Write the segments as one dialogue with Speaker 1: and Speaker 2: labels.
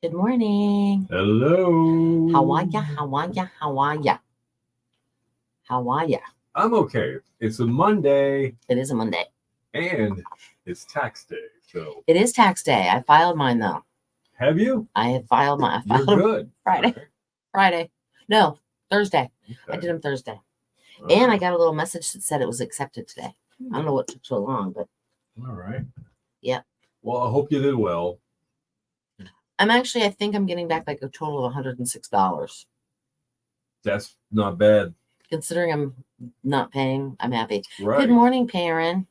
Speaker 1: Good morning.
Speaker 2: Hello.
Speaker 1: How are ya? How are ya? How are ya? How are ya?
Speaker 2: I'm okay. It's a Monday
Speaker 1: It is a Monday.
Speaker 2: and it's tax day. So
Speaker 1: It is tax day. I filed mine though.
Speaker 2: have you?
Speaker 1: I have filed mine. I
Speaker 2: You're
Speaker 1: filed them
Speaker 2: good.
Speaker 1: Friday.
Speaker 2: All
Speaker 1: Friday. No, Thursday.
Speaker 2: right.
Speaker 1: I
Speaker 2: Okay.
Speaker 1: did them Thursday.
Speaker 2: All
Speaker 1: And I
Speaker 2: right.
Speaker 1: got a little message that said it was accepted today. I don't know what took so long, but
Speaker 2: All right.
Speaker 1: yeah.
Speaker 2: Well, I hope you did well.
Speaker 1: I think I'm getting back like a total of $106.
Speaker 2: That's not bad.
Speaker 1: Considering I'm not paying, I'm happy.
Speaker 2: Right.
Speaker 1: Good morning, Perrin.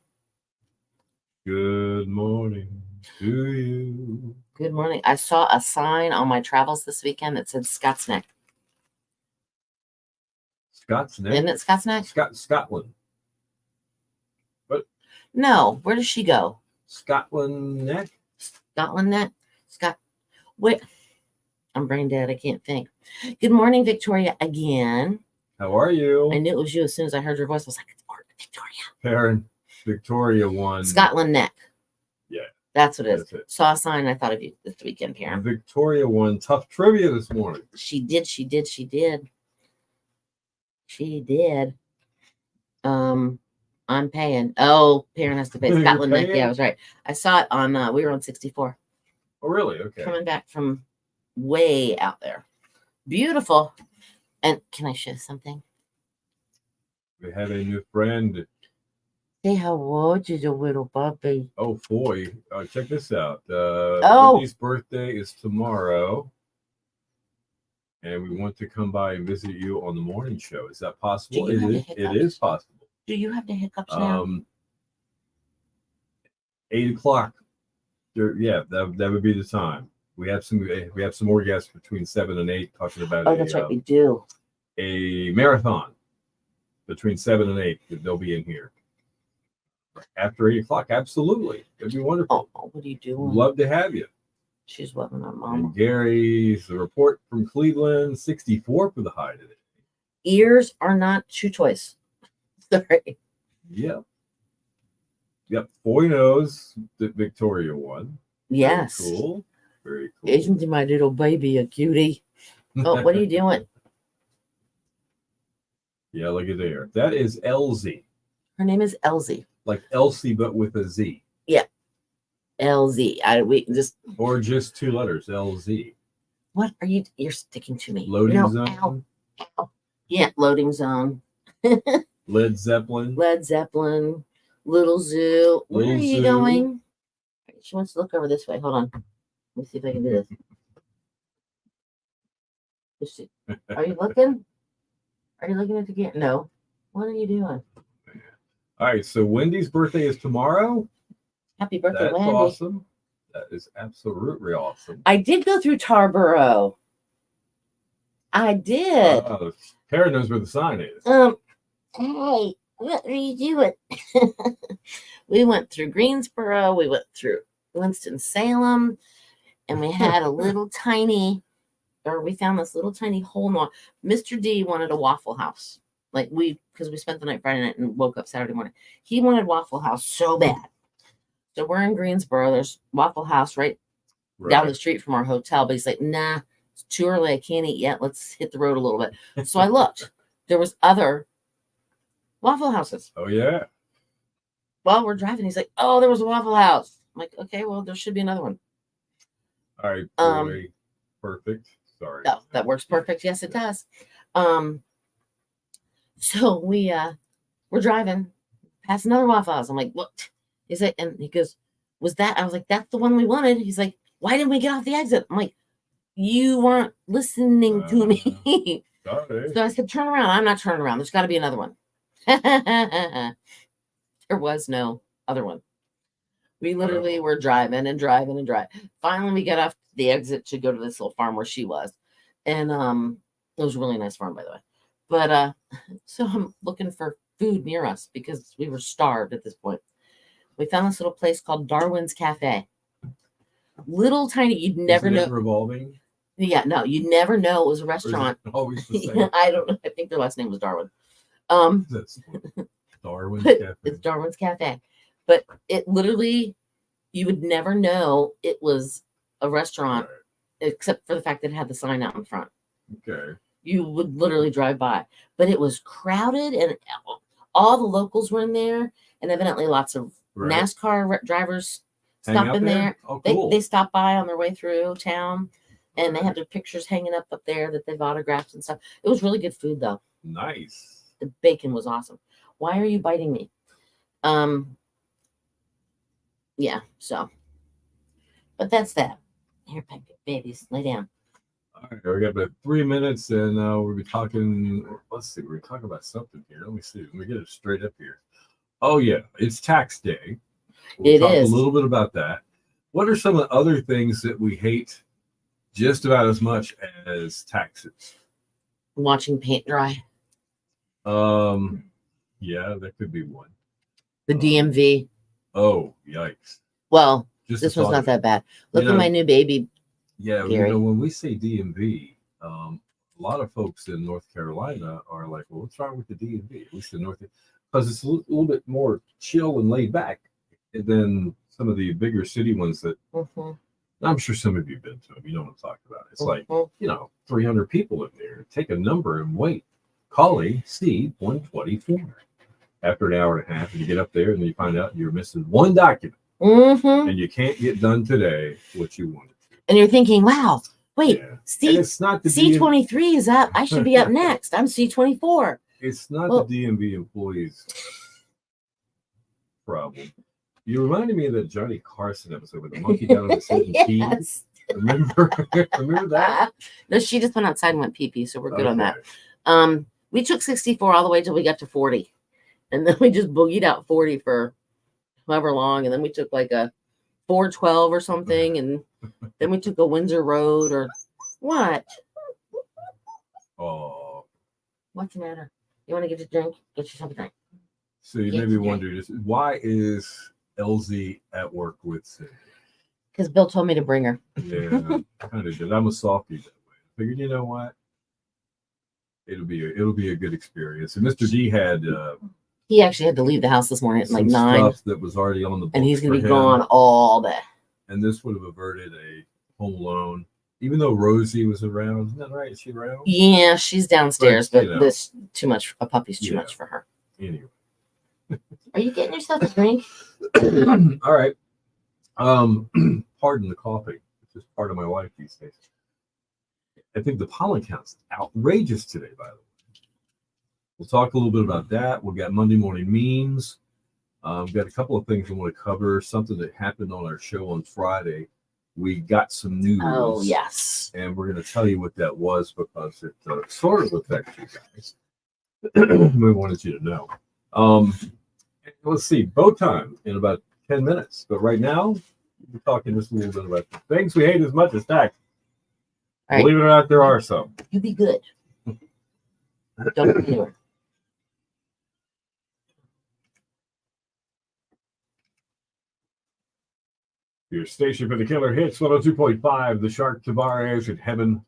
Speaker 2: Good morning to you.
Speaker 1: Good morning. I saw a sign on my travels this weekend that said Scott's Neck.
Speaker 2: Scott's Neck.
Speaker 1: Isn't it Scott's Neck?
Speaker 2: Scotland.
Speaker 1: No. Where does she go?
Speaker 2: Scotland Neck.
Speaker 1: Scotland Neck? Scott. Wait. I'm brain dead. I can't think. Good morning, Victoria, again.
Speaker 2: How are you?
Speaker 1: I knew it was you as soon as I heard your voice. I was like, it's Victoria.
Speaker 2: Perrin. Victoria won.
Speaker 1: Scotland Neck.
Speaker 2: Yeah.
Speaker 1: That's what it is.
Speaker 2: That's it.
Speaker 1: Saw a sign. I thought of you this weekend, Karen.
Speaker 2: Victoria won tough trivia this morning.
Speaker 1: She did. She did. She did. She did. I'm paying. Oh, Perrin has to pay.
Speaker 2: You're
Speaker 1: Scotland Neck.
Speaker 2: paying?
Speaker 1: Yeah, I was right. I saw it on. We were on 64.
Speaker 2: Oh, really? Okay.
Speaker 1: Coming back from way out there. Beautiful. And can I show something?
Speaker 2: We have a new friend.
Speaker 1: Say how old is a little puppy?
Speaker 2: Oh, boy. Check this out.
Speaker 1: Oh.
Speaker 2: Wendy's birthday is tomorrow. And we want to come by and visit you on the morning show. Is that possible?
Speaker 1: Do you have the
Speaker 2: It
Speaker 1: hiccups?
Speaker 2: is possible.
Speaker 1: Do you have the hiccups now?
Speaker 2: 8 o'clock. Yeah, that would be the time. We have some more guests between 7 and 8 talking about
Speaker 1: Oh, that's right. We do.
Speaker 2: a marathon between 7 and 8. They'll be in here after 8 o'clock. Absolutely, it'd be wonderful.
Speaker 1: Oh, what are you doing?
Speaker 2: Love to have you.
Speaker 1: She's loving her
Speaker 2: And
Speaker 1: mom.
Speaker 2: Gary's the report from Cleveland, 64 for the high today.
Speaker 1: Ears are not shoe toys. Sorry.
Speaker 2: Yep. 40 knows that Victoria won.
Speaker 1: Yes.
Speaker 2: Very cool. Very cool.
Speaker 1: Isn't my little baby a cutie? Oh, what are you doing?
Speaker 2: Yeah, look at there. That is Elsie.
Speaker 1: Her name is Elsie.
Speaker 2: Like Elsie, but with a Z.
Speaker 1: Yeah. LZ.
Speaker 2: Or just 2 letters, LZ.
Speaker 1: What are you? You're sticking to me.
Speaker 2: Loading zone.
Speaker 1: Ow. Yeah, loading zone.
Speaker 2: Led Zeppelin.
Speaker 1: Led Zeppelin. Little Zoo. Where
Speaker 2: Little
Speaker 1: are you
Speaker 2: Zoo.
Speaker 1: going? She wants to look over this way. Hold on. Let me see if I can do this. Are you looking? Are you looking at the game? No. What are you doing?
Speaker 2: All right, so Wendy's birthday is tomorrow.
Speaker 1: Happy birthday,
Speaker 2: That's
Speaker 1: Wendy.
Speaker 2: awesome. That is absolutely awesome.
Speaker 1: I did go through Tarboro. I did.
Speaker 2: Perrin knows where the sign is.
Speaker 1: Hey, what are you doing? We went through Greensboro. We went through Winston-Salem, and we had a little tiny, or we found this little tiny hole in the wall. Mr. D wanted a Waffle House. Because we spent the night Friday night and woke up Saturday morning. He wanted Waffle House so bad. So we're in Greensboro. There's Waffle House right down the street from our hotel. But he's like, nah, it's too early. I can't eat yet. Let's hit the road a little bit. So I looked. There was other Waffle Houses.
Speaker 2: Oh, yeah.
Speaker 1: While we're driving, he's like, oh, there was a Waffle House. I'm like, okay, well, there should be another one.
Speaker 2: All right, boy. Perfect. Sorry.
Speaker 1: No, that works perfect. Yes, it does. So we're driving past another Waffle House. I'm like, what? He's like, and he goes, was that? I was like, that's the one we wanted. He's like, why didn't we get off the exit? I'm like, you weren't listening to me.
Speaker 2: Sorry.
Speaker 1: So I said, turn around. I'm not turning around. There's got to be another one. There was no other one. We literally were driving and driving and driving. Finally, we got off the exit to go to this little farm where she was. And it was a really nice farm, by the way. But so I'm looking for food near us because we were starved at this point. We found this little place called Darwin's Cafe. Little tiny, you'd never know.
Speaker 2: Revolving?
Speaker 1: Yeah, no, you'd never know it was a restaurant.
Speaker 2: Always the same.
Speaker 1: I don't know. I think their last name was Darwin.
Speaker 2: That's Darwin's Cafe.
Speaker 1: It's Darwin's Cafe. But it literally, you would never know it was a restaurant except for the fact that it had the sign out in front.
Speaker 2: Okay.
Speaker 1: You would literally drive by, but it was crowded, and all the locals were in there, and evidently lots of
Speaker 2: Right.
Speaker 1: NASCAR drivers
Speaker 2: Hang
Speaker 1: stop
Speaker 2: out
Speaker 1: in there.
Speaker 2: Oh,
Speaker 1: They
Speaker 2: cool.
Speaker 1: they stop by on their way through town, and they have their pictures hanging up there that they've autographed and stuff. It was really good food though.
Speaker 2: Nice.
Speaker 1: The bacon was awesome. Why are you biting me? Yeah. So, but that's that. Here, babies, lay down.
Speaker 2: All right, we got about 3 minutes, and we'll be talking. Let's see, we're talking about something here. Let me see. Let me get it straight up here. Oh yeah, it's tax day. We'll
Speaker 1: It
Speaker 2: talk
Speaker 1: is.
Speaker 2: a little bit about that. What are some of the other things that we hate just about as much as taxes?
Speaker 1: Watching paint dry.
Speaker 2: Yeah, that could be one.
Speaker 1: The DMV.
Speaker 2: Oh, yikes!
Speaker 1: Well,
Speaker 2: Just
Speaker 1: this
Speaker 2: the
Speaker 1: one's
Speaker 2: thought
Speaker 1: not
Speaker 2: of it.
Speaker 1: that bad. Look
Speaker 2: You
Speaker 1: at
Speaker 2: know-
Speaker 1: my new baby.
Speaker 2: Yeah,
Speaker 1: Gary.
Speaker 2: when we say DMV, a lot of folks in North Carolina are like, "Well, what's wrong with the DMV?" At least in North, because it's a little bit more chill and laid back than some of the bigger city ones that
Speaker 1: Mhm,
Speaker 2: I'm sure some of you've been to them. You know what I'm talking about. It's like,
Speaker 1: mhm.
Speaker 2: 300 people in there. Take a number and wait. Calling C-124. After an hour and a half, and you get up there and you find out you're missing one document
Speaker 1: Mhm.
Speaker 2: and you can't get done today what you wanted to.
Speaker 1: And you're thinking, wow, wait,
Speaker 2: Yeah. And
Speaker 1: C
Speaker 2: it's not the
Speaker 1: C23 is up. I should be up next. I'm C24.
Speaker 2: It's not
Speaker 1: Well-
Speaker 2: the DMV employees' problem. You reminded me of that Johnny Carson episode with the monkey down on the set and pee.
Speaker 1: Yes.
Speaker 2: Remember? Remember that?
Speaker 1: No, she just went outside and went pee-pee, so we're good on that.
Speaker 2: Okay.
Speaker 1: We took 64 all the way till we got to 40. And then we just boogied out 40 for however long. And then we took like a 412 or something. And then we took a Windsor Road or what?
Speaker 2: Oh,
Speaker 1: What's the matter? You want to get a drink? Get yourself a drink.
Speaker 2: so you
Speaker 1: Yes,
Speaker 2: maybe
Speaker 1: yes.
Speaker 2: wonder just why is LZ at work with Cindy?
Speaker 1: Because Bill told me to bring her.
Speaker 2: Yeah, kind of did. I'm a softie that way. I figured, you know what? It'll be a good experience. And Mr. D had
Speaker 1: He actually had to leave the house this morning at like
Speaker 2: some
Speaker 1: 9.
Speaker 2: stuff that was already on the book
Speaker 1: And he's going to
Speaker 2: for
Speaker 1: be
Speaker 2: him.
Speaker 1: gone all day.
Speaker 2: And this would have averted a home alone, even though Rosie was around. Isn't that right? Is she around?
Speaker 1: Yeah, she's downstairs,
Speaker 2: But,
Speaker 1: but
Speaker 2: you know.
Speaker 1: this too much. A puppy's too
Speaker 2: Yeah.
Speaker 1: much for her.
Speaker 2: Anyway.
Speaker 1: Are you getting yourself a drink?
Speaker 2: All right. Pardon the coughing. It's just part of my life these days. I think the pollen count's outrageous today, by the way. We'll talk a little bit about that. We've got Monday morning memes. We've got a couple of things I want to cover. Something that happened on our show on Friday. We got some news.
Speaker 1: Oh, yes.
Speaker 2: And we're going to tell you what that was because it sort of affects you guys. We wanted you to know. Let's see, bow time in about 10 minutes. But right now, we're talking just a little bit about the things we hate as much as tax.
Speaker 1: All right.
Speaker 2: Believe it or not, there are some.
Speaker 1: You be good. Don't go anywhere.
Speaker 2: Your station for the killer hits 102.5. The Shark Tavares in heaven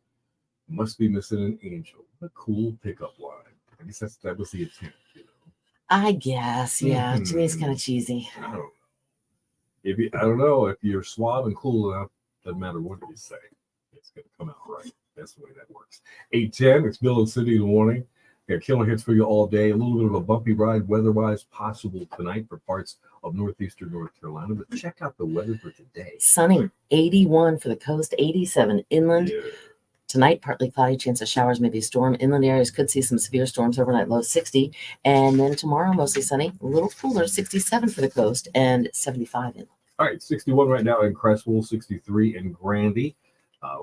Speaker 2: must be missing an angel. A cool pickup line. I guess that was the intent. You know?
Speaker 1: I guess. Yeah. To me, it's
Speaker 2: Mhm.
Speaker 1: kind of cheesy.
Speaker 2: I don't know. I don't know if you're suave and cool enough. Doesn't matter what you say. It's going to come out right. That's the way that works. 8:10. It's Bill and City in the morning. Got killer hits for you all day. A little bit of a bumpy ride weather-wise possible tonight for parts of northeastern North Carolina. But check out the weather for today.
Speaker 1: Sunny. 81 for the coast. 87 inland.
Speaker 2: Yeah.
Speaker 1: Tonight, partly cloudy, chance of showers, maybe a storm. Inland areas could see some severe storms overnight, low 60. And then tomorrow, mostly sunny, a little cooler, 67 for the coast and 75 inland.
Speaker 2: All right, 61 right now in Crestwool, 63 in Grandy.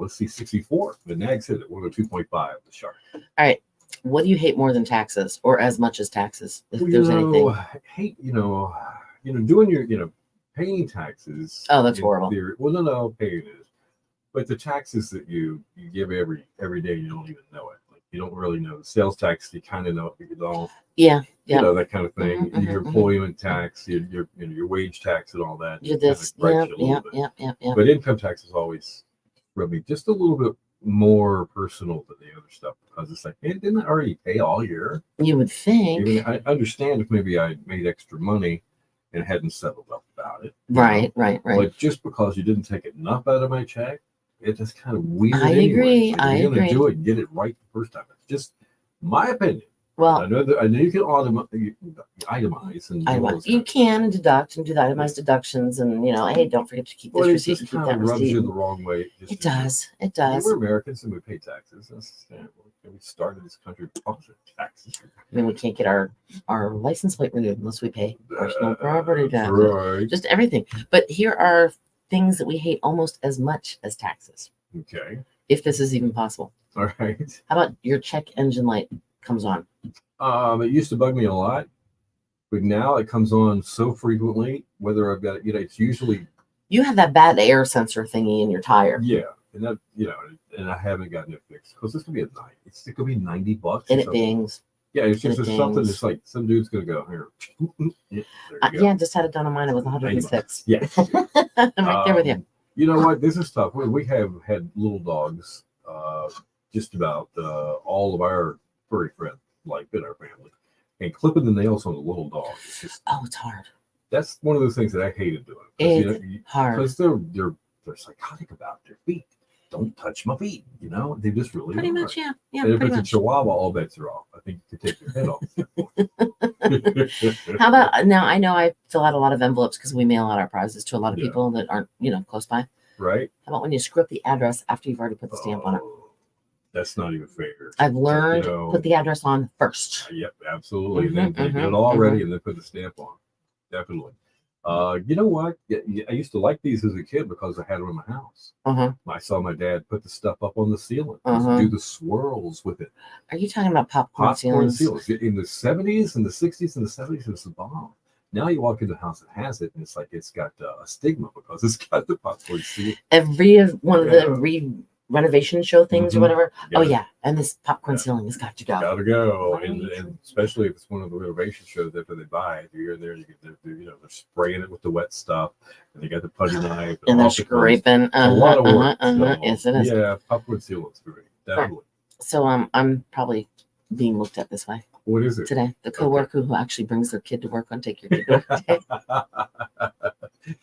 Speaker 2: Let's see, 64. The Nags hit at 102.5. The Shark.
Speaker 1: All right. What do you hate more than taxes or as much as taxes, if
Speaker 2: Well,
Speaker 1: there's anything?
Speaker 2: hate, doing your, paying taxes.
Speaker 1: Oh, that's
Speaker 2: in
Speaker 1: horrible.
Speaker 2: theory- well, no, paying is. But the taxes that you give every day, you don't even know it. Like you don't really know the sales tax. You kind of know it, but you don't.
Speaker 1: Yeah.
Speaker 2: You
Speaker 1: Yeah.
Speaker 2: know that kind of thing.
Speaker 1: Mhm,
Speaker 2: Your
Speaker 1: mhm,
Speaker 2: employment tax, your wage tax, and all that.
Speaker 1: You're
Speaker 2: it kinda
Speaker 1: this.
Speaker 2: gripes
Speaker 1: Yeah.
Speaker 2: you a little
Speaker 1: Yeah.
Speaker 2: bit.
Speaker 1: Yeah.
Speaker 2: But income tax is always rub me just a little bit more personal than the other stuff because it's like, hey, didn't I already pay all year?
Speaker 1: You would
Speaker 2: I
Speaker 1: think.
Speaker 2: mean, I understand if maybe I made extra money and hadn't settled up about it. you know?
Speaker 1: Right.
Speaker 2: But just because you didn't take enough out of my check, It's just kind of weird.
Speaker 1: I
Speaker 2: anyway.
Speaker 1: agree.
Speaker 2: Like,
Speaker 1: I
Speaker 2: if you're
Speaker 1: agree.
Speaker 2: gonna do it, get it right the first time. It's just my opinion.
Speaker 1: Well,
Speaker 2: I know you can itemize and do all this
Speaker 1: you
Speaker 2: kind of stuff.
Speaker 1: can deduct and do the itemized deductions, and hey, don't forget to keep this
Speaker 2: But it
Speaker 1: receipt and
Speaker 2: just
Speaker 1: keep
Speaker 2: kind
Speaker 1: that
Speaker 2: of rubs
Speaker 1: receipt.
Speaker 2: you the wrong way.
Speaker 1: It does. It
Speaker 2: I mean,
Speaker 1: does.
Speaker 2: we're Americans and we pay taxes. We started this country because of taxes.
Speaker 1: I mean, we can't get our license plate renewed unless we pay personal property
Speaker 2: That's
Speaker 1: taxes.
Speaker 2: right.
Speaker 1: Just everything. But here are things that we hate almost as much as taxes,
Speaker 2: Okay.
Speaker 1: if this is even possible.
Speaker 2: All right.
Speaker 1: How about your check engine light comes on?
Speaker 2: It used to bug me a lot, but now it comes on so frequently. Whether I've got it, it's usually
Speaker 1: You have that bad air sensor thingy in your tire,
Speaker 2: yeah, and that and I haven't gotten it fixed because it's gonna be it's gonna be $90 or
Speaker 1: and it
Speaker 2: something.
Speaker 1: dings.
Speaker 2: Yeah, it's
Speaker 1: and
Speaker 2: just
Speaker 1: it
Speaker 2: something
Speaker 1: dings.
Speaker 2: that's like some dude's gonna go here. Yeah, there you go.
Speaker 1: Yeah, I just had it done on mine. It was 106.
Speaker 2: Yeah.
Speaker 1: I'm right there with you.
Speaker 2: You know what? This is tough. We have had little dogs, just about all of our furry friends, like in our family, and clipping the nails on a little dog. It's just
Speaker 1: It's hard.
Speaker 2: that's one of those things that I hated doing.
Speaker 1: It's hard.
Speaker 2: Because they're psychotic about their feet. Don't touch my feet. They just really
Speaker 1: Pretty
Speaker 2: are.
Speaker 1: much, yeah. Yeah,
Speaker 2: And if
Speaker 1: pretty
Speaker 2: it's a
Speaker 1: much.
Speaker 2: Chihuahua, all bets are off. I think you could take your head off.
Speaker 1: How about now? I know I fill out a lot of envelopes because we mail out our prizes to a lot of
Speaker 2: Yeah.
Speaker 1: people that aren't, close by.
Speaker 2: Right?
Speaker 1: How about when you screw up the address after you've already put the stamp on it?
Speaker 2: Oh, that's not even fair.
Speaker 1: I've learned
Speaker 2: know-
Speaker 1: put the address on first.
Speaker 2: Yep, absolutely.
Speaker 1: Mhm,
Speaker 2: Then get
Speaker 1: mhm,
Speaker 2: it all ready and then put the stamp on. Definitely. You know what? I used to like these as a kid because I had them in my house.
Speaker 1: Uh-huh.
Speaker 2: I saw my dad put the stuff up on the ceiling,
Speaker 1: Uh-huh.
Speaker 2: do the swirls with it.
Speaker 1: Are you talking about popcorn ceilings?
Speaker 2: In the 70s and the 60s and the 70s, it was a bomb. Now you walk into a house that has it, and it's like it's got a stigma because it's got the popcorn ceiling.
Speaker 1: Every one of
Speaker 2: Yeah.
Speaker 1: the renovation show things or
Speaker 2: Mhm.
Speaker 1: whatever.
Speaker 2: Yeah.
Speaker 1: Oh yeah, and this popcorn
Speaker 2: Yeah.
Speaker 1: ceiling has got to go.
Speaker 2: Gotta go,
Speaker 1: Right.
Speaker 2: and especially if it's one of the renovation shows after they buy it, you're in there, they're spraying it with the wet stuff, and they got the putty knife,
Speaker 1: And they're
Speaker 2: all the things.
Speaker 1: scraping.
Speaker 2: It's a lot of work.
Speaker 1: Yes, it is.
Speaker 2: Yeah, popcorn sealing's great, definitely.
Speaker 1: So I'm probably being looked at this way
Speaker 2: What is it?
Speaker 1: today. The coworker who actually brings their kid to work on Take Your Kid to Work Day.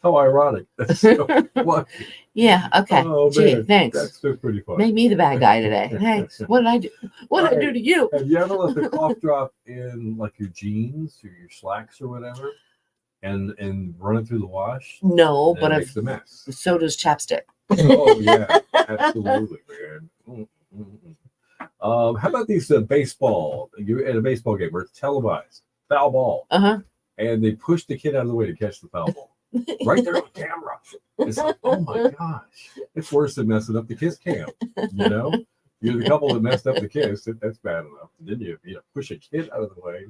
Speaker 2: How ironic! That's so funny.
Speaker 1: Yeah. Okay.
Speaker 2: Oh,
Speaker 1: Gee,
Speaker 2: man,
Speaker 1: thanks.
Speaker 2: That's so pretty funny.
Speaker 1: Made me the bad guy today. Thanks. What did I do? What did I do to you?
Speaker 2: Have you ever let the cough drop in like your jeans or your slacks or whatever, and run it through the wash?
Speaker 1: No,
Speaker 2: And
Speaker 1: but
Speaker 2: it
Speaker 1: I've
Speaker 2: makes a mess.
Speaker 1: so does chapstick.
Speaker 2: Oh yeah, absolutely, man. How about these baseball? You're at a baseball game where it's televised, foul ball,
Speaker 1: Uh-huh.
Speaker 2: and they push the kid out of the way to catch the foul ball. Right there on camera. It's like, oh my gosh, it's worse than messing up the kiss cam. You're the couple that messed up the kiss. That's bad enough. And then you push a kid out of the way,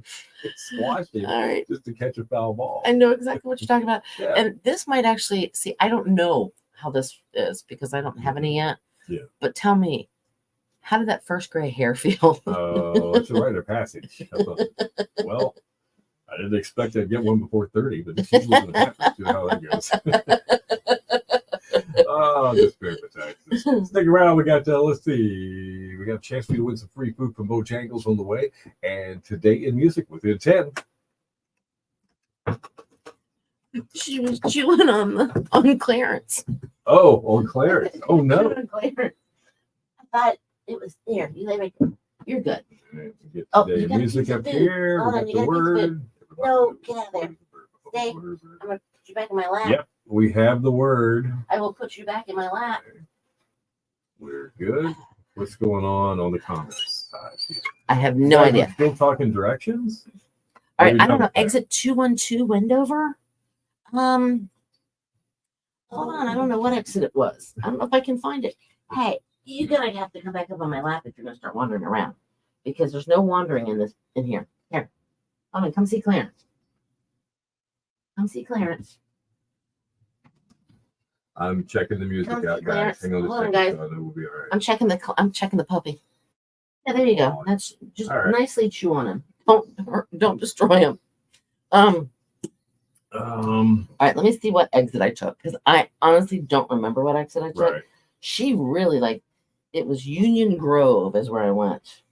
Speaker 2: squash him
Speaker 1: All right.
Speaker 2: just to catch a foul ball.
Speaker 1: I know exactly what you're talking about.
Speaker 2: Yeah.
Speaker 1: And this might actually see, I don't know how this is because I don't have any yet.
Speaker 2: Yeah.
Speaker 1: But tell me, how did that first gray hair feel?
Speaker 2: It's a rite of passage. I thought, well, I didn't expect I'd get one before 30, but this is going to happen. See how that goes. Oh, just very taxes. Stick around. We got, let's see, we got a chance for you to win some free food from Bojangles on the way. And today in music within 10.
Speaker 1: She was chewing on Clarence.
Speaker 2: Oh, on Clarence. Oh, no.
Speaker 1: Chewing on Clarence. I thought it was there. You lay right there. You're good.
Speaker 2: All right, we get
Speaker 1: Oh,
Speaker 2: today
Speaker 1: you gotta
Speaker 2: music
Speaker 1: keep
Speaker 2: up
Speaker 1: the food.
Speaker 2: here.
Speaker 1: Hold
Speaker 2: We
Speaker 1: on,
Speaker 2: got
Speaker 1: you
Speaker 2: the
Speaker 1: gotta keep the
Speaker 2: word.
Speaker 1: No, get out of there. Stay. I'm gonna put you back in my lap.
Speaker 2: Yep, we have the word.
Speaker 1: I will put you back in my lap.
Speaker 2: We're good. What's going on the comments side?
Speaker 1: I have no
Speaker 2: Guys,
Speaker 1: idea.
Speaker 2: we're still talking directions?
Speaker 1: All
Speaker 2: Or
Speaker 1: right,
Speaker 2: we
Speaker 1: I
Speaker 2: done
Speaker 1: don't know.
Speaker 2: with that?
Speaker 1: Exit 212 Wendover. Hold on. I don't know what exit it was. I don't know if I can find it. Hey, you're gonna have to come back up on my lap if you're gonna start wandering around, because there's no wandering in here. Here, come on, come see Clarence. Come see Clarence.
Speaker 2: I'm checking the music
Speaker 1: Come
Speaker 2: out,
Speaker 1: see
Speaker 2: guys.
Speaker 1: Clarence.
Speaker 2: Hang on a
Speaker 1: Hold on,
Speaker 2: second.
Speaker 1: guys.
Speaker 2: So that will be all right.
Speaker 1: I'm checking the puppy. Yeah, there you go. That's just
Speaker 2: All right.
Speaker 1: nicely chew on him. Don't destroy him. All right, let me see what exit I took, because I honestly don't remember what exit I took.
Speaker 2: Right.
Speaker 1: She really it was Union Grove is where I went.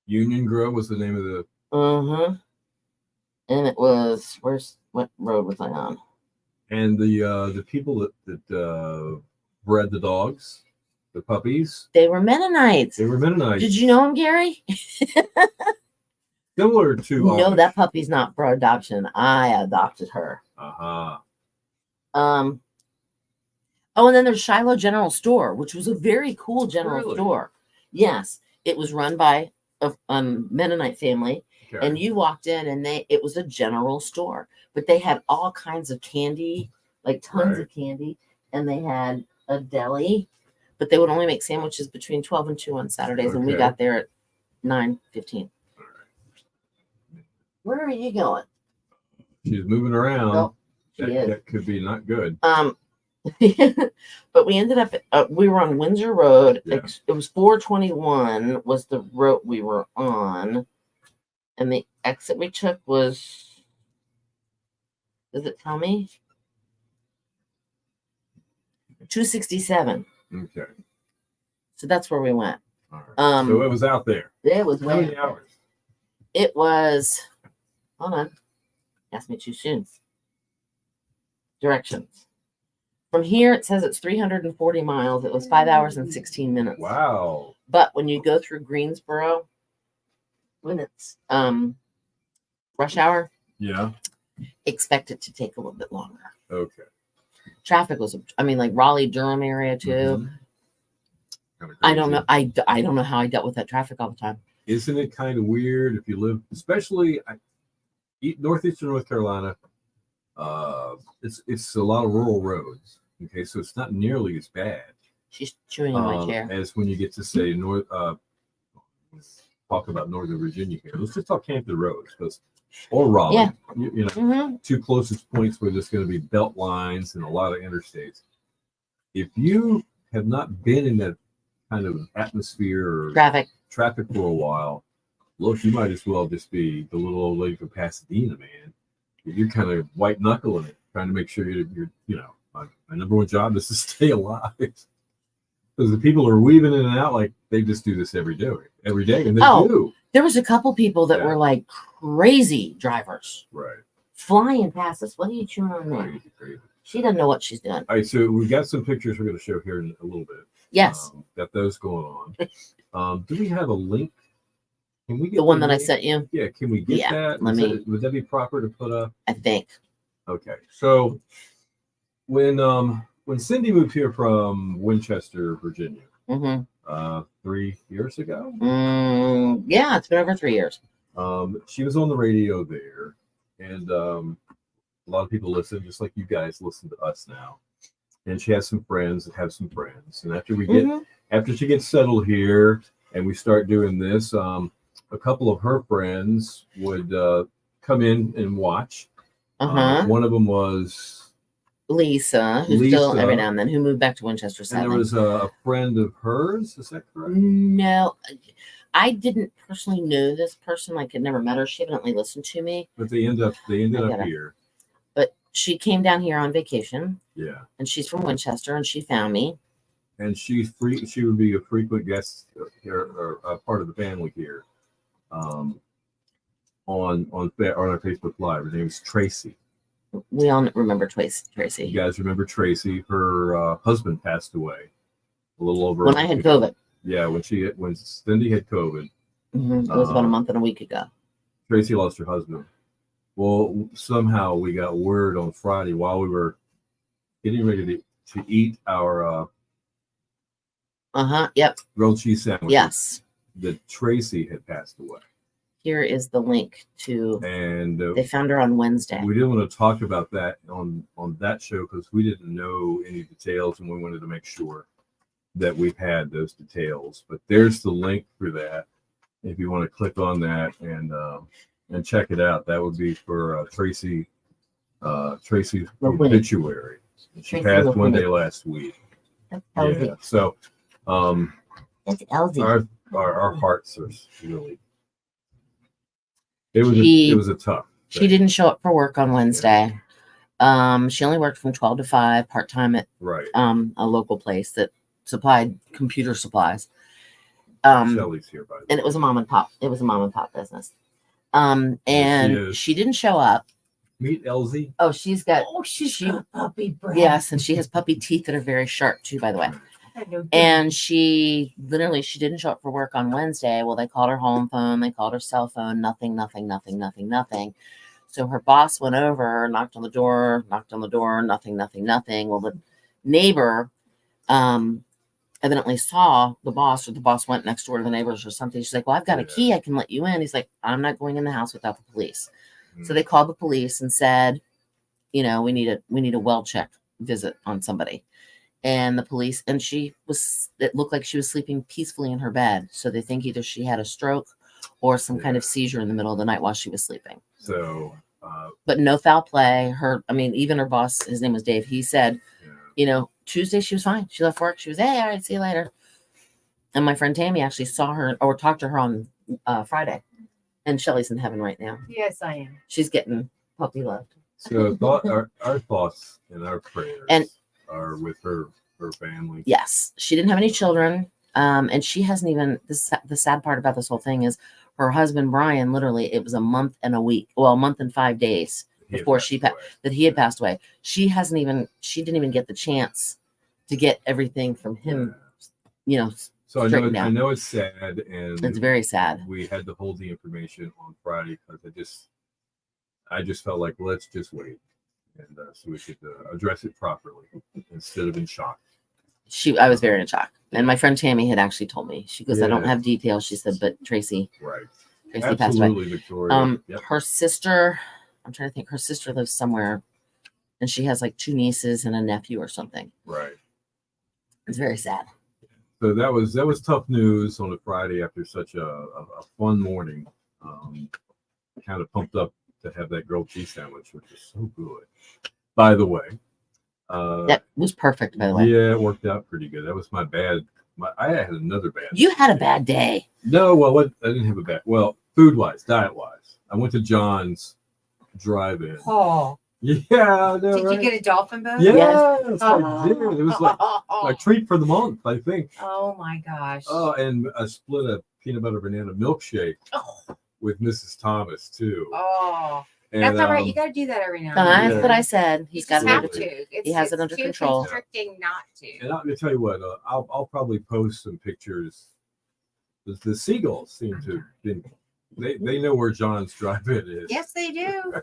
Speaker 2: Union Grove was the name of the.
Speaker 1: And it was what road was I on?
Speaker 2: And the people that bred the dogs. The puppies,
Speaker 1: They were Mennonites.
Speaker 2: they were Mennonites.
Speaker 1: Did you know him, Gary?
Speaker 2: Similar to
Speaker 1: No,
Speaker 2: Amish.
Speaker 1: that puppy's not for adoption. I adopted her.
Speaker 2: Uh-huh.
Speaker 1: Oh, and then there's Shiloh General Store, which was a very cool general
Speaker 2: Really?
Speaker 1: store. Yes, it was run by a Mennonite family,
Speaker 2: Okay.
Speaker 1: and you walked in, and it was a general store, but they had all kinds of candy, like tons of candy, and they had a deli, but they would only make sandwiches between 12 and 2 on Saturdays, and we
Speaker 2: Okay.
Speaker 1: got there at 9:15. Where are you going?
Speaker 2: She's moving around.
Speaker 1: Nope, she
Speaker 2: that,
Speaker 1: is.
Speaker 2: that could be not good.
Speaker 1: But we ended up we were on Windsor Road.
Speaker 2: Yeah.
Speaker 1: It was 421 was the road we were on, and the exit we took was, does it tell me? 267.
Speaker 2: Okay.
Speaker 1: So that's where we went.
Speaker 2: All right. So it was out there.
Speaker 1: It was
Speaker 2: How
Speaker 1: way
Speaker 2: many hours?
Speaker 1: It was, hold on, asked me too soon. Directions. From here, it says it's 340 miles. It was 5 hours and 16 minutes.
Speaker 2: Wow.
Speaker 1: But when you go through Greensboro, when it's rush hour,
Speaker 2: Yeah.
Speaker 1: expect it to take a little bit longer.
Speaker 2: Okay.
Speaker 1: Traffic was, I mean, like Raleigh, Durham area too.
Speaker 2: Mhm. Kinda
Speaker 1: I don't know.
Speaker 2: crazy.
Speaker 1: I don't know how I dealt with that traffic all the time.
Speaker 2: Isn't it kind of weird if you live, especially northeastern North Carolina? It's a lot of rural roads. Okay, so it's not nearly as bad
Speaker 1: She's chewing in my chair.
Speaker 2: as when you get to say north. Let's talk about Northern Virginia here. Let's just talk Hampton Roads, or Raleigh.
Speaker 1: Yeah.
Speaker 2: You know,
Speaker 1: Mm-hmm.
Speaker 2: two closest points where there's going to be belt lines and a lot of interstates. If you have not been in that kind of atmosphere or
Speaker 1: Traffic.
Speaker 2: for a while, look, you might as well just be the little old lady from Pasadena, man. You're kind of white knuckling it, trying to make sure you're my number one job is to stay alive. Because the people are weaving in and out like they just do this every day, and they do.
Speaker 1: There was a couple people that
Speaker 2: Yeah.
Speaker 1: were like crazy drivers
Speaker 2: Right.
Speaker 1: flying past us. What are you chewing on there?
Speaker 2: Crazy.
Speaker 1: She doesn't know what she's doing.
Speaker 2: All right, so we've got some pictures we're going to show here in a little bit.
Speaker 1: Yes,
Speaker 2: Got those going on. Do we have a link? Can we get
Speaker 1: the one that I
Speaker 2: link?
Speaker 1: sent you,
Speaker 2: Yeah, can we get
Speaker 1: Yeah,
Speaker 2: that? Would that be proper to put up?
Speaker 1: I think.
Speaker 2: Okay, so when Cindy moved here from Winchester, Virginia,
Speaker 1: Mm-hmm.
Speaker 2: 3 years ago,
Speaker 1: Yeah, it's been over 3 years.
Speaker 2: she was on the radio there, and a lot of people listen, just like you guys listen to us now. And she has some friends that have some friends, and after she gets settled here, and we start doing this, a couple of her friends would come in and watch. One of them was
Speaker 1: Lisa, who's still
Speaker 2: Lisa.
Speaker 1: every now and then, who moved back to Winchester.
Speaker 2: and
Speaker 1: Sadly.
Speaker 2: there was a friend of hers. Is that correct?
Speaker 1: No, I didn't personally know this person. Like, I'd never met her. She evidently listened to me,
Speaker 2: But they ended up
Speaker 1: get it.
Speaker 2: here.
Speaker 1: but she came down here on vacation,
Speaker 2: Yeah,
Speaker 1: and she's from Winchester, and she found me.
Speaker 2: and she would be a frequent guest here, or a part of the family here, on our Facebook Live. Her name is Tracy.
Speaker 1: We all remember Tracy.
Speaker 2: You guys remember Tracy? Her husband passed away a little over
Speaker 1: When
Speaker 2: a
Speaker 1: I
Speaker 2: week
Speaker 1: had
Speaker 2: ago.
Speaker 1: COVID.
Speaker 2: Yeah, when Cindy had COVID,
Speaker 1: It was about a month and a week ago.
Speaker 2: Tracy lost her husband. Well, somehow we got word on Friday while we were getting ready to eat our
Speaker 1: Yep.
Speaker 2: grilled cheese sandwich.
Speaker 1: Yes.
Speaker 2: That Tracy had passed away.
Speaker 1: Here is the link to.
Speaker 2: And
Speaker 1: They found her on Wednesday.
Speaker 2: we didn't want to talk about that on that show because we didn't know any details, and we wanted to make sure that we had those details. But there's the link for that. If you want to click on that and check it out, that would be for Tracy's obituary. She
Speaker 1: Tracy
Speaker 2: passed one
Speaker 1: LaFleur.
Speaker 2: day last week.
Speaker 1: That's Elsie.
Speaker 2: Yeah. So
Speaker 1: That's Elsie.
Speaker 2: our hearts are really. It was a tough.
Speaker 1: She didn't show up for work on Wednesday. She only worked from 12 to 5 part-time at
Speaker 2: Right.
Speaker 1: a local place that supplied computer supplies.
Speaker 2: Shelly's here, by the way.
Speaker 1: And it was a mom and pop. It was a mom and pop business. And
Speaker 2: is.
Speaker 1: she didn't show up.
Speaker 2: Meet Elsie.
Speaker 1: Oh, she's got
Speaker 3: Got puppy breath.
Speaker 1: yes, and she has puppy teeth that are very sharp too, by the way.
Speaker 3: No kidding.
Speaker 1: And she didn't show up for work on Wednesday. Well, they called her home phone, they called her cell phone, nothing. So her boss went over, knocked on the door, nothing. Well, the neighbor evidently saw the boss, or the boss went next door to the neighbors or something. She's like, well, I've got a key, I can let you in. He's like, I'm not going in the house without the police. So they called the police and said, we need a well check visit on somebody. And the police, and it looked like she was sleeping peacefully in her bed. So they think either she had a stroke or some kind of seizure in the middle of the night while she was sleeping.
Speaker 2: So,
Speaker 1: but no foul play. Even her boss, his name was Dave. He said, Tuesday she was fine. She left work. She was, hey, all right, see you later. And my friend Tammy actually saw her or talked to her on Friday. And Shelly's in heaven right now.
Speaker 3: Yes, I am.
Speaker 1: She's getting puppy loved.
Speaker 2: So our thoughts and our prayers are with her family.
Speaker 1: Yes, she didn't have any children, and she hasn't even. The sad part about this whole thing is her husband Brian. Literally, it was a month and 5 days before he had passed away. She didn't even get the chance to get everything from him.
Speaker 2: So I know it's sad, and
Speaker 1: it's very sad.
Speaker 2: We had to hold the information on Friday because I just felt like let's just wait, and so we could address it properly instead of in shock.
Speaker 1: I was very in shock, and my friend Tammy had actually told me. She goes, I don't have details. She said, but Tracy passed away.
Speaker 2: Victoria.
Speaker 1: Her sister, I'm trying to think. Her sister lives somewhere, and she has like 2 nieces and a nephew or something.
Speaker 2: Right.
Speaker 1: It's very sad.
Speaker 2: So that was tough news on a Friday after such a fun morning. Kind of pumped up to have that grilled cheese sandwich, which is so good. By the way,
Speaker 1: that was perfect. By the way,
Speaker 2: yeah, it worked out pretty good. That was my bad. I had another bad.
Speaker 1: You had a bad day.
Speaker 2: No, well, I didn't have a bad. Well, food wise, diet wise, I went to John's drive-in.
Speaker 3: Oh.
Speaker 2: Yeah,
Speaker 3: did you get a dolphin bone?
Speaker 2: Yes, I did. It was like a treat for the month, I think.
Speaker 3: Oh my gosh.
Speaker 2: Oh, and I split a peanut butter banana milkshake with Mrs. Thomas too.
Speaker 3: Oh,
Speaker 2: and,
Speaker 3: that's all right. You got to do that every now and then.
Speaker 1: That's what I said. He's got
Speaker 3: have
Speaker 1: it.
Speaker 3: to.
Speaker 1: He has it under control.
Speaker 3: Constricting not to.
Speaker 2: And I'm gonna tell you what. I'll probably post some pictures. The seagulls seem to. They know where John's drive-in is.
Speaker 3: Yes, they do.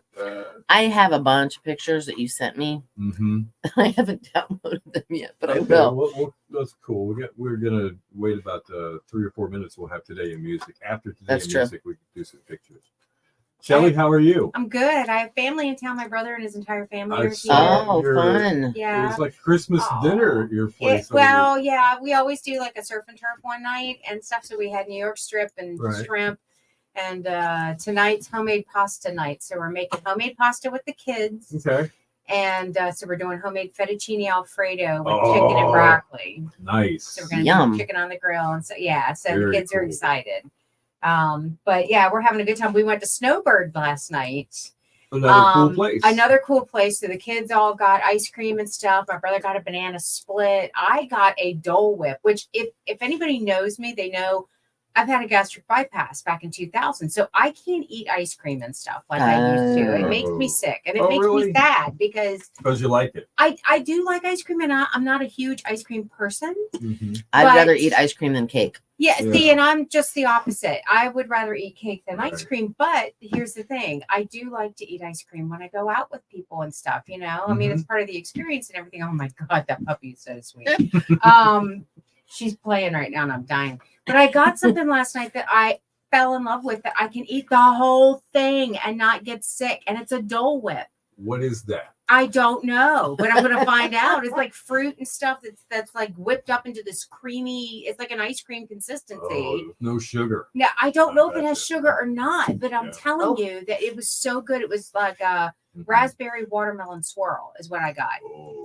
Speaker 1: I have a bunch of pictures that you sent me.
Speaker 2: Mm-hmm.
Speaker 1: I haven't downloaded them yet, but I will.
Speaker 2: Well, that's cool. We're gonna wait about 3 or 4 minutes. We'll have Today in Music. After Today in Music, we can do some pictures. Shelly, how are you?
Speaker 3: I'm good. I have family in town. My brother and his entire family are here.
Speaker 1: Oh, fun.
Speaker 3: Yeah.
Speaker 2: It was like Christmas dinner at your place.
Speaker 3: Yeah. We always do like a surf and turf one night and stuff. So we had New York strip and shrimp. And tonight's homemade pasta night. So we're making homemade pasta with the kids.
Speaker 2: Okay.
Speaker 3: And so we're doing homemade fettuccine Alfredo with chicken and broccoli.
Speaker 2: Nice.
Speaker 3: So we're going to do chicken on the grill. And so, the kids are excited. But yeah, we're having a good time. We went to Snowbird last night. Another cool place. So the kids all got ice cream and stuff. My brother got a banana split. I got a Dole Whip, which if anybody knows me, they know I've had a gastric bypass back in 2000. So I can't eat ice cream and stuff like I used to. It makes me sick. And it makes me sad because
Speaker 2: you like it.
Speaker 3: I do like ice cream, and I'm not a huge ice cream person.
Speaker 2: Mm-hmm.
Speaker 1: I'd rather eat ice cream than cake.
Speaker 3: Yeah, see, and I'm just the opposite. I would rather eat cake than ice cream. But here's the thing. I do like to eat ice cream when I go out with people and stuff, I mean, it's part of the experience and everything. Oh my God, that puppy is so sweet. She's playing right now and I'm dying. But I got something last night that I fell in love with that I can eat the whole thing and not get sick. And it's a Dole Whip.
Speaker 2: What is that?
Speaker 3: I don't know, but I'm going to find out. It's like fruit and stuff that's like whipped up into this creamy, it's like an ice cream consistency.
Speaker 2: No sugar.
Speaker 3: Now, I don't know if it has sugar or not, but I'm telling you that it was so good. It was like a raspberry watermelon swirl is what I got.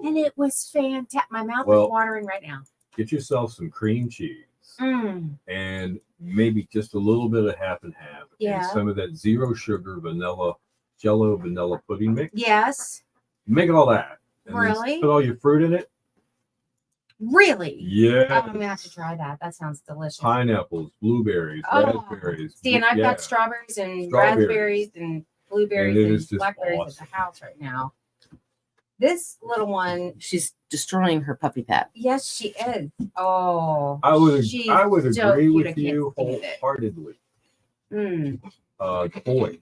Speaker 3: And it was fantastic. My mouth is watering right now.
Speaker 2: Get yourself some cream cheese and maybe just a little bit of half and half.
Speaker 3: Yeah.
Speaker 2: And some of that 0 sugar Jello vanilla pudding mix.
Speaker 3: Yes.
Speaker 2: Make all that. And
Speaker 3: really?
Speaker 2: Put all your fruit in it.
Speaker 3: Really?
Speaker 2: Yeah.
Speaker 3: Oh, I'm going to have to try that. That sounds delicious.
Speaker 2: Pineapples, blueberries, raspberries.
Speaker 3: See, and I've got strawberries and raspberries and blueberries and blackberries at the house right now. This little one,
Speaker 1: She's destroying her puppy pad.
Speaker 3: yes, she is. Oh,
Speaker 2: I would
Speaker 3: she's
Speaker 2: agree
Speaker 3: so cute,
Speaker 2: with
Speaker 3: I can't
Speaker 2: you
Speaker 3: stand it.
Speaker 2: wholeheartedly.
Speaker 3: Mm.
Speaker 2: Boy,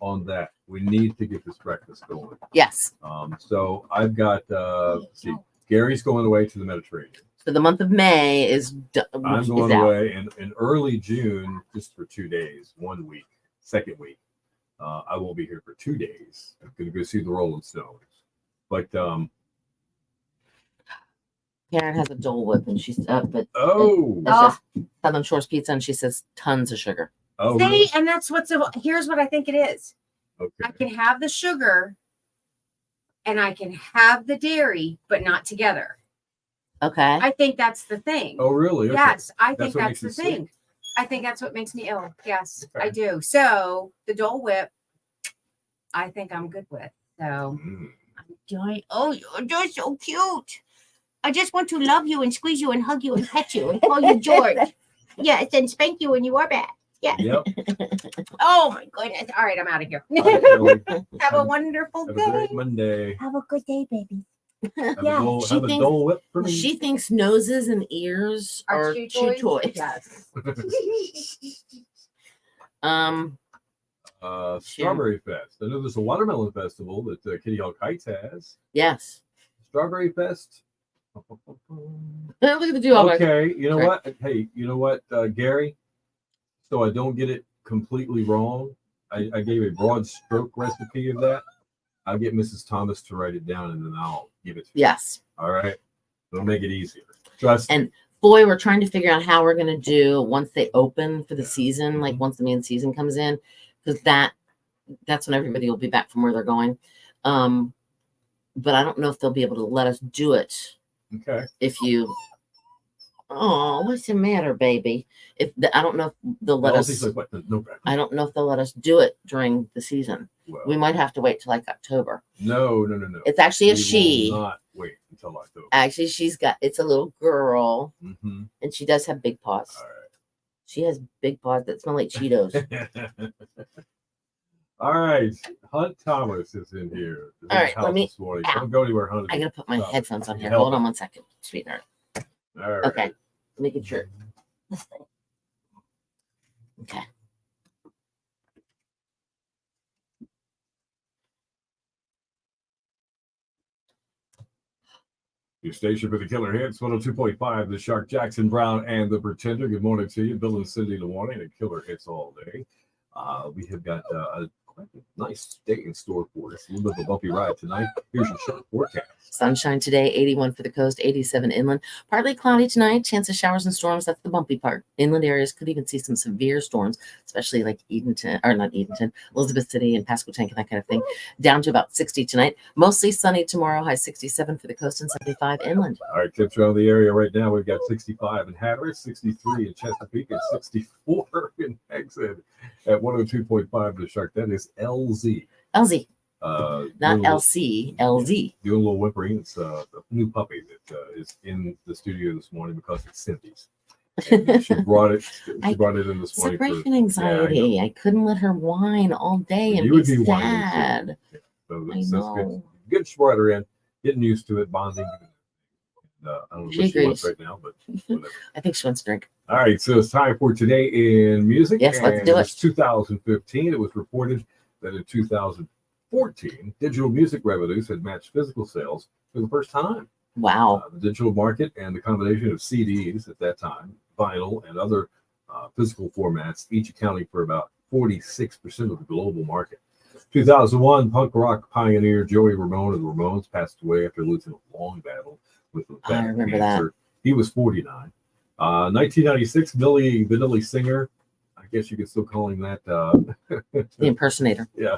Speaker 2: on that. We need to get this breakfast going.
Speaker 1: Yes.
Speaker 2: So I've got see, Gary's going away to the Mediterranean.
Speaker 1: So the month of May is
Speaker 2: I'm going away in early June just for 2 days, 1 week, second week. I won't be here for 2 days. I'm going to go see the Rolling Stones. But
Speaker 1: Karen has a Dole Whip, and she's but
Speaker 2: oh,
Speaker 1: that's just Southern Shores Pizza, and she says tons of sugar.
Speaker 2: oh,
Speaker 3: See,
Speaker 2: really?
Speaker 3: and that's what's here's what I think it is. I
Speaker 2: Okay.
Speaker 3: can have the sugar and I can have the dairy, but not together.
Speaker 1: Okay.
Speaker 3: I think that's the thing.
Speaker 2: Oh, really? Okay.
Speaker 3: Yes, I
Speaker 2: That's
Speaker 3: think
Speaker 2: what
Speaker 3: that's
Speaker 2: makes
Speaker 3: the
Speaker 2: you sick?
Speaker 3: thing. I think that's what makes me ill. Yes,
Speaker 2: Okay.
Speaker 3: I do. So the Dole Whip, I think I'm good with. So
Speaker 2: Mm.
Speaker 3: I'm enjoying. Oh, you're just so cute. I just want to love you and squeeze you and hug you and pet you and call you George. Yes, and spank you when you are bad. Yeah.
Speaker 2: Yep.
Speaker 3: Oh my goodness. All right, I'm out of here.
Speaker 2: All right, Kelly.
Speaker 3: Have a wonderful
Speaker 2: Have
Speaker 3: day.
Speaker 2: a great Monday.
Speaker 3: Have a good day, baby.
Speaker 2: Have
Speaker 3: Yeah,
Speaker 2: have a Dole Whip for me.
Speaker 1: She thinks noses and ears are chew toys.
Speaker 3: Yes.
Speaker 2: Strawberry Fest. I know there's a watermelon festival that Kitty Hawk Heights has.
Speaker 1: Yes.
Speaker 2: Strawberry Fest.
Speaker 1: Look at the two.
Speaker 2: Okay, you know
Speaker 1: Sorry.
Speaker 2: what? Hey, you know what, Gary? So I don't get it completely wrong. I gave a broad stroke recipe of that. I'll get Mrs. Thomas to write it down and then I'll give it to you.
Speaker 1: Yes.
Speaker 2: All right. It'll make it easier. Trust
Speaker 1: And
Speaker 2: me.
Speaker 1: boy, we're trying to figure out how we're going to do once they open for the season, like once the main season comes in, because that's when everybody will be back from where they're going. But I don't know if they'll be able to let us do it
Speaker 2: Okay.
Speaker 1: if you. Oh, what's the matter, baby? I don't know if they'll let us.
Speaker 2: Like, what? No,
Speaker 1: I don't know if they'll let us do it during the season.
Speaker 2: well,
Speaker 1: We might have to wait till like October.
Speaker 2: no.
Speaker 1: It's actually a
Speaker 2: We
Speaker 1: she.
Speaker 2: will not wait until October.
Speaker 1: Actually, it's a little girl,
Speaker 2: Mm-hmm.
Speaker 1: and she does have big paws.
Speaker 2: All
Speaker 1: She has big paws that smell like Cheetos.
Speaker 2: right. All right. Hunt Thomas is in here. He's
Speaker 1: All
Speaker 2: in
Speaker 1: right,
Speaker 2: the
Speaker 1: let
Speaker 2: house
Speaker 1: me-
Speaker 2: this morning.
Speaker 1: Ow.
Speaker 2: Don't go anywhere, Hunt.
Speaker 1: I gotta put my
Speaker 2: Stop it.
Speaker 1: headphones on here.
Speaker 2: Help
Speaker 1: Hold
Speaker 2: it.
Speaker 1: on 1 second, sweetheart.
Speaker 2: All right.
Speaker 1: Okay, making sure. This thing. Okay.
Speaker 2: Your station for the Killer Hits, 102.5, the Shark, Jackson Brown, and the Pretender. Good morning to you. Bill and Cindy in the morning, and Killer Hits all day. We have got quite a nice day in store for us. A little bit of a bumpy ride tonight. Here's your short forecast.
Speaker 1: Sunshine today, 81 for the coast, 87 inland. Partly cloudy tonight, chance of showers and storms. That's the bumpy part. Inland areas could even see some severe storms, especially like Elizabeth City and Pasquotank and that kind of thing. Down to about 60 tonight. Mostly sunny tomorrow, high 67 for the coast and 75 inland.
Speaker 2: All right, tips around the area right now. We've got 65 in Hatteras, 63 in Chesapeake, and 64 in Hexhead at 102.5 the Shark. That is LZ.
Speaker 1: LZ,
Speaker 2: Not
Speaker 1: not LC, LZ.
Speaker 2: Doing a little whimpering. It's a new puppy that is in the studio this morning because it's Cindy's. And she brought it. She brought it in this morning.
Speaker 1: Separation anxiety. I couldn't let her whine all day and
Speaker 2: You would
Speaker 1: be
Speaker 2: be whining, too.
Speaker 1: sad.
Speaker 2: So
Speaker 1: I
Speaker 2: that's good.
Speaker 1: know.
Speaker 2: Good. She brought her in, getting used to it, bonding. And, I don't know
Speaker 1: She
Speaker 2: what she wants
Speaker 1: agrees.
Speaker 2: right now, but whatever.
Speaker 1: I think she wants to drink.
Speaker 2: All right, so it's time for Today in Music.
Speaker 1: Yes, let's
Speaker 2: and
Speaker 1: do it.
Speaker 2: It's 2015. It was reported that in 2014, digital music revenues had matched physical sales for the first time.
Speaker 1: Wow.
Speaker 2: The digital market and the combination of CDs at that time, vinyl, and other physical formats, each accounting for about 46% of the global market. 2001, punk rock pioneer Joey Ramone of the Ramones passed away after losing a long battle with
Speaker 1: I remember
Speaker 2: cancer. He was 49. 1996, Billy Vanilli singer, I guess you could still call him that.
Speaker 1: The impersonator.
Speaker 2: Yeah.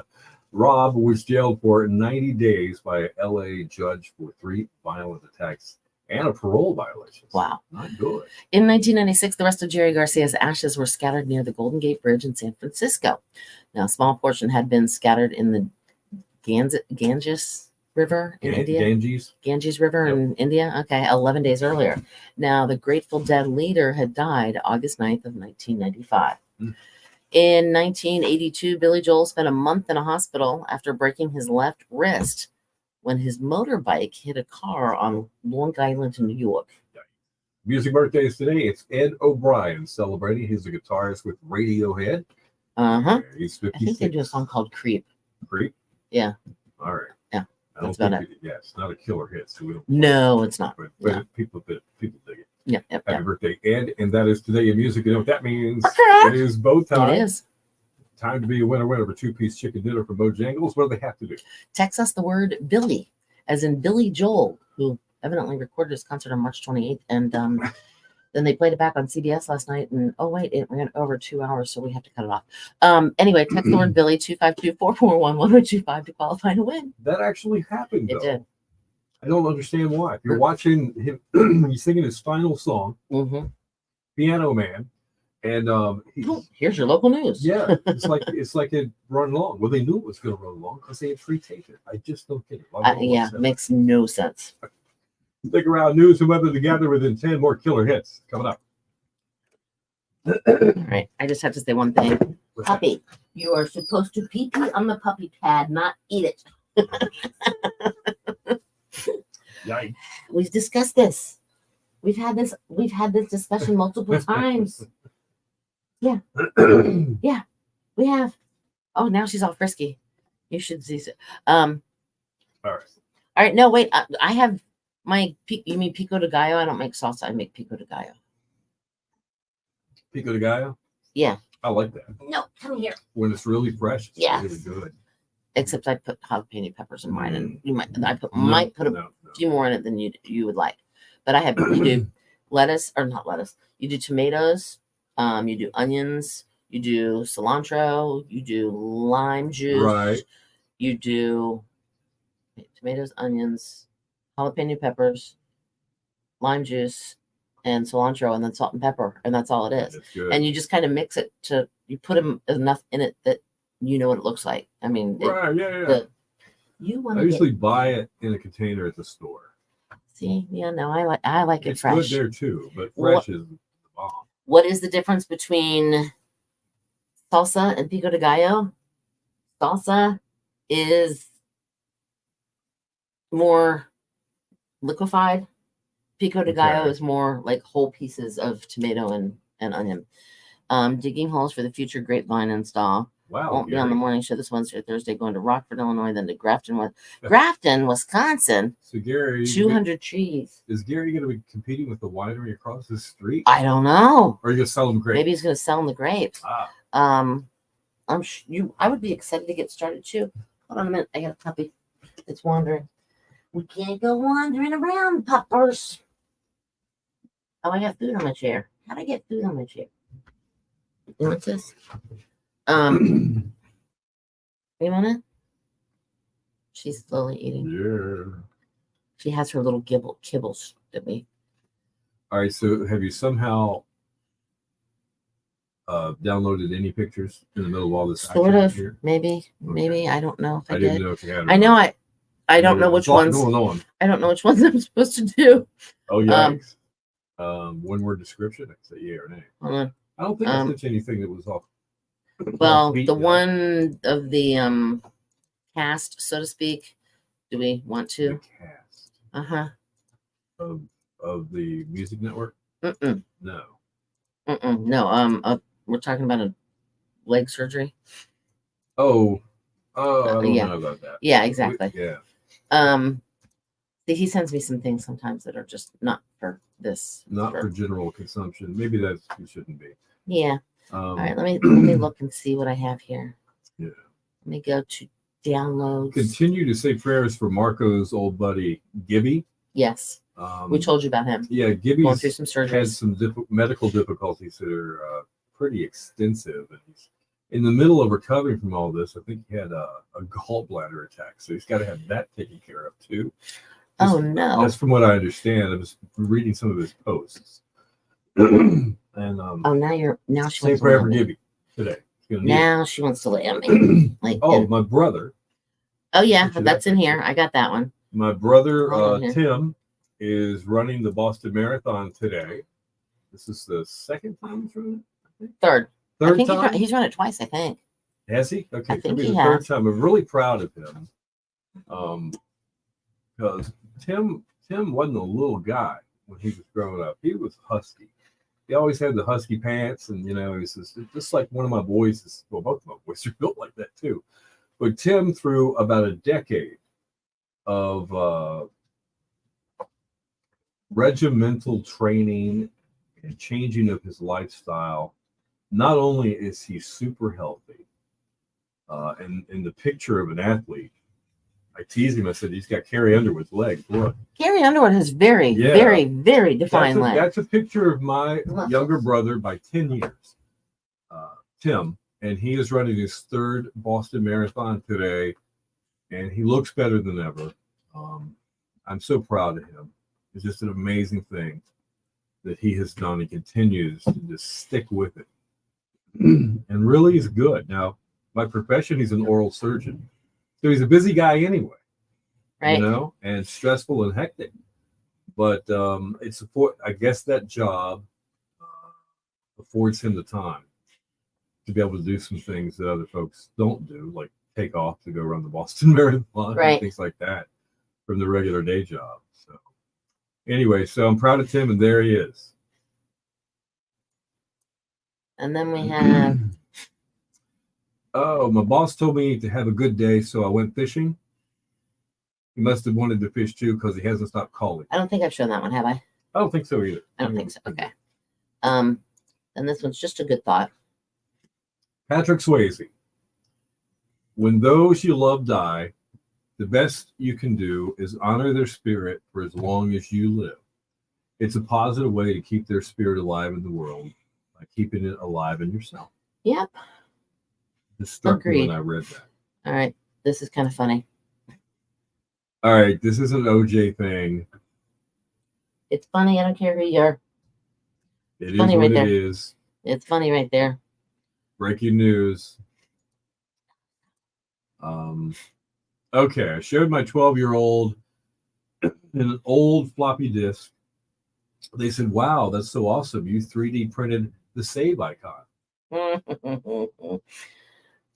Speaker 2: Rob was jailed for 90 days by a LA judge for 3 violent attacks and a parole violation.
Speaker 1: Wow.
Speaker 2: Not good.
Speaker 1: In 1996, the rest of Jerry Garcia's ashes were scattered near the Golden Gate Bridge in San Francisco. Now, a small portion had been scattered in the Ganges River in India. Ganges River in India. Okay, 11 days earlier. Now, the Grateful Dead leader had died August 9th of 1995. In 1982, Billy Joel spent a month in a hospital after breaking his left wrist when his motorbike hit a car on Long Island in New York.
Speaker 2: Music birthdays today. It's Ed O'Brien celebrating. He's a guitarist with Radiohead. He's 56.
Speaker 1: I think they do a song called Creep.
Speaker 2: Creep?
Speaker 1: Yeah.
Speaker 2: All right.
Speaker 1: Yeah.
Speaker 2: I don't
Speaker 1: That's about
Speaker 2: think yeah, it's not a killer hit. So we don't
Speaker 1: No, it's not.
Speaker 2: But
Speaker 1: Yeah.
Speaker 2: people dig it.
Speaker 1: Yeah.
Speaker 2: Happy birthday, Ed. And that is today in music. You know what that means?
Speaker 1: Okay.
Speaker 2: It is bow time.
Speaker 1: It is.
Speaker 2: Time to be a winner of a 2-piece chicken dinner from Bojangles. What do they have to do?
Speaker 1: Text us the word Billy, as in Billy Joel, who evidently recorded his concert on March 28th. And then they played it back on CBS last night. And oh, wait, it ran over 2 hours, so we have to cut it off. Anyway, text the word Billy 252-441-1025 to qualify to win.
Speaker 2: That actually happened, though.
Speaker 1: It did.
Speaker 2: I don't understand why. If you're watching him, he's singing his final song, Piano Man. And
Speaker 1: here's your local news.
Speaker 2: Yeah, it's like it run long. Well, they knew it was going to run long because they had pre-taped it. I just don't get it.
Speaker 1: Yeah, makes no sense.
Speaker 2: Stick around. News and weather together within 10 more killer hits coming up.
Speaker 1: All right, I just have to say one thing. Puppy, you are supposed to pee on the puppy pad, not eat it.
Speaker 2: Yikes.
Speaker 1: We've discussed this. We've had this discussion multiple times. Yeah. Yeah, we have. Oh, now she's all frisky. You should see it. All right. No, wait. I have my. You mean pico de gallo? I don't make salsa. I make pico de gallo.
Speaker 2: Pico de gallo?
Speaker 1: Yeah.
Speaker 2: I like that.
Speaker 1: No, come here.
Speaker 2: When it's really fresh, it's really good.
Speaker 1: Except I put jalapeno peppers in mine, and you might. Might put a few more in it than you would like. But I have you do lettuce or not lettuce. You do tomatoes. You do onions, you do cilantro, you do lime juice,
Speaker 2: right?
Speaker 1: You do tomatoes, onions, jalapeno peppers, lime juice, and cilantro, and then salt and pepper, and that's all it is. And you just kind of mix it you put them enough in it that you know what it looks like. I mean,
Speaker 2: right? Yeah. I usually buy it in a container at the store.
Speaker 1: See, yeah, no, I like it fresh.
Speaker 2: It's good there too, but fresh is the bomb.
Speaker 1: What is the difference between salsa and pico de gallo? Salsa is more liquefied. Pico de gallo is more like whole pieces of tomato and onion. Digging holes for the future grapevine install.
Speaker 2: Wow.
Speaker 1: Won't be on the morning show this Wednesday or Thursday, going to Rockford, Illinois, then to Grafton, Wisconsin.
Speaker 2: So Gary,
Speaker 1: 200 trees.
Speaker 2: Is Gary going to be competing with the winery across the street?
Speaker 1: I don't know.
Speaker 2: Or are you going to sell them grapes?
Speaker 1: Maybe he's going to sell them the grapes. I would be excited to get started too. Hold on a minute. I got a puppy that's wandering. We can't go wandering around, puppers. Oh, I got food on my chair. How'd I get food on my chair? What's this? You want it? She's slowly eating.
Speaker 2: Yeah.
Speaker 1: She has her little kibbles at me.
Speaker 2: All right. So have you somehow downloaded any pictures in the middle of all this?
Speaker 1: Sort of.
Speaker 2: Here?
Speaker 1: Maybe. I don't know if I
Speaker 2: didn't
Speaker 1: did.
Speaker 2: know if you had.
Speaker 1: I know I don't know which ones. I don't know which ones I'm supposed to do.
Speaker 2: Oh yeah. One word description. I can say yeah or nay.
Speaker 1: Hold on.
Speaker 2: I don't think I said anything that was off.
Speaker 1: Well, the one of the cast, so to speak. Do we want to?
Speaker 2: The cast. Of the Music Network.
Speaker 1: No. No. We're talking about a leg surgery.
Speaker 2: I don't know about that.
Speaker 1: Yeah, exactly.
Speaker 2: Yeah.
Speaker 1: He sends me some things sometimes that are just not for this.
Speaker 2: Not for general consumption. Maybe it shouldn't be.
Speaker 1: Yeah. All right. Let me look and see what I have here.
Speaker 2: Yeah.
Speaker 1: Let me go to downloads.
Speaker 2: Continue to say prayers for Marco's old buddy Gibby.
Speaker 1: Yes. We told you about him.
Speaker 2: Yeah, Gibby's
Speaker 1: going through some surgeries.
Speaker 2: Had some medical difficulties that are pretty extensive, and he's in the middle of recovering from all this. I think he had a gallbladder attack, so he's got to have that taken care of too.
Speaker 1: Oh no!
Speaker 2: That's from what I understand. I was reading some of his posts. And
Speaker 1: now she
Speaker 2: say prayer for Gibby today.
Speaker 1: Now she wants to lay on me.
Speaker 2: My brother.
Speaker 1: Oh yeah, that's in here. I got that one.
Speaker 2: My brother Tim is running the Boston Marathon today. This is the second time he's running it?
Speaker 1: Third
Speaker 2: time?
Speaker 1: He's run it twice, I think.
Speaker 2: Has he? Okay,
Speaker 1: I think
Speaker 2: the
Speaker 1: he
Speaker 2: third
Speaker 1: has.
Speaker 2: time. I'm really proud of him. because Tim wasn't a little guy when he was growing up. He was husky. He always had the husky pants, and he's just like one of my boys. Well, both of my boys are built like that too. But Tim, through about a decade of regimental training and changing of his lifestyle, not only is he super healthy, and in the picture of an athlete, I teased him. I said, he's got Carrie Underwood's legs. Look.
Speaker 1: Carrie Underwood has very, very defined legs.
Speaker 2: That's a picture of my younger brother by 10 years, Tim, and he is running his third Boston Marathon today, and he looks better than ever. I'm so proud of him. It's just an amazing thing that he has done. He continues to just stick with it. And really is good. Now, by profession, he's an oral surgeon. So he's a busy guy anyway,
Speaker 1: right?
Speaker 2: And stressful and hectic. But I guess that job affords him the time to be able to do some things that other folks don't do, like take off to go run the Boston Marathon and things like that from the regular day job. So anyway, so I'm proud of Tim, and there he is.
Speaker 1: And then we have...
Speaker 2: Oh, my boss told me to have a good day, so I went fishing. He must have wanted to fish too because he hasn't stopped calling.
Speaker 1: I don't think I've shown that one, have I?
Speaker 2: I don't think so either.
Speaker 1: I don't think so. Okay. And this one's just a good thought.
Speaker 2: Patrick Swayze. When those you love die, the best you can do is honor their spirit for as long as you live. It's a positive way to keep their spirit alive in the world by keeping it alive in yourself.
Speaker 1: Yep.
Speaker 2: It struck me when I read that.
Speaker 1: All right. This is kind of funny.
Speaker 2: All right. This is an OJ thing.
Speaker 1: It's funny. I don't care who you are.
Speaker 2: It is what it is.
Speaker 1: It's funny right there.
Speaker 2: Breaking news. Okay. I showed my 12-year-old an old floppy disk. They said, wow, that's so awesome. You 3D printed the save icon.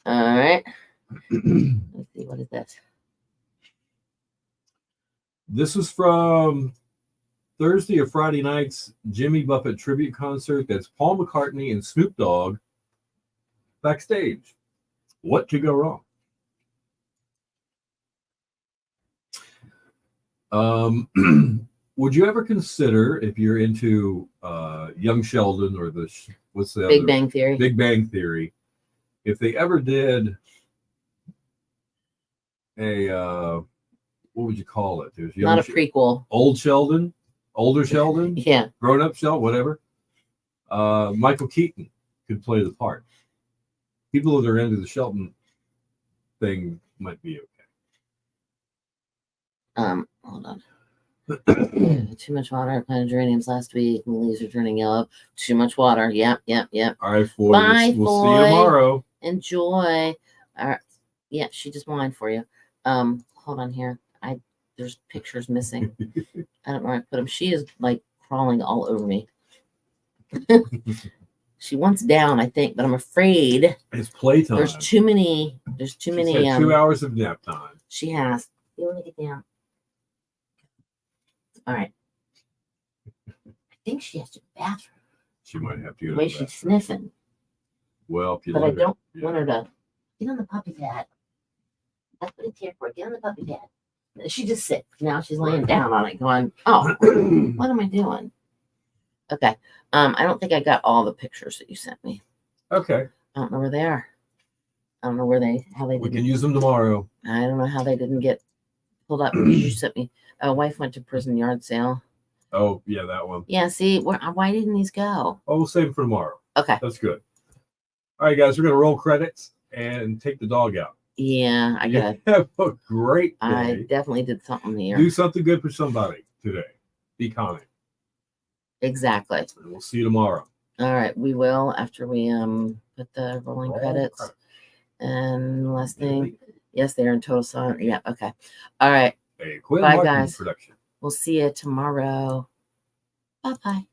Speaker 1: All right. Let's see. What is this?
Speaker 2: This is from Thursday or Friday night's Jimmy Buffett tribute concert. That's Paul McCartney and Snoop Dogg backstage. What could go wrong? Would you ever consider, if you're into Young Sheldon or what's the
Speaker 1: Big Bang Theory?
Speaker 2: Big Bang Theory, if they ever did a what would you call it? There's
Speaker 1: not a prequel.
Speaker 2: Older Sheldon,
Speaker 1: yeah,
Speaker 2: grown up Sheldon, whatever. Michael Keaton could play the part. People that are into the Sheldon thing might be okay.
Speaker 1: Hold on. Too much water. I planted geraniums last week. The leaves are turning yellow. Too much water. Yep.
Speaker 2: All right, Floyd.
Speaker 1: Bye,
Speaker 2: we'll
Speaker 1: Floyd.
Speaker 2: See you tomorrow.
Speaker 1: Enjoy. Yeah, she just whined for you. Hold on here. There's pictures missing. I don't know where I put them. She is like crawling all over me. She wants down, I think, but I'm afraid
Speaker 2: it's playtime.
Speaker 1: There's too many. She's had
Speaker 2: 2 hours of nap time.
Speaker 1: She has. You want to get down? All right. I think she has to the bathroom.
Speaker 2: She might have to.
Speaker 1: The way she's sniffing.
Speaker 2: Well, if you
Speaker 1: but I don't want her to get on the puppy pad. That's what it's here for. Get on the puppy pad. She just sits. Now she's laying down on it, going, "Oh, what am I doing?" Okay. I don't think I got all the pictures that you sent me.
Speaker 2: Okay.
Speaker 1: I don't know where they are. I don't know how they.
Speaker 2: We can use them tomorrow.
Speaker 1: I don't know how they didn't get pulled up. You sent me. Wife went to prison yard sale.
Speaker 2: Oh yeah, that one.
Speaker 1: Yeah. See, why didn't these go?
Speaker 2: Oh, we'll save it for tomorrow.
Speaker 1: Okay.
Speaker 2: That's good. All right, guys, we're gonna roll credits and take the dog out.
Speaker 1: Yeah, I got.
Speaker 2: Have a great day.
Speaker 1: I definitely did something here.
Speaker 2: Do something good for somebody today. Be kind.
Speaker 1: Exactly.
Speaker 2: And we'll see you tomorrow.
Speaker 1: All right, we will after we put the rolling credits. And last thing, yes, they're in total silent. Yeah, okay. All right.
Speaker 2: Hey, Quinn
Speaker 1: bye,
Speaker 2: Martin
Speaker 1: guys.
Speaker 2: Production.
Speaker 1: We'll see you tomorrow. Bye bye.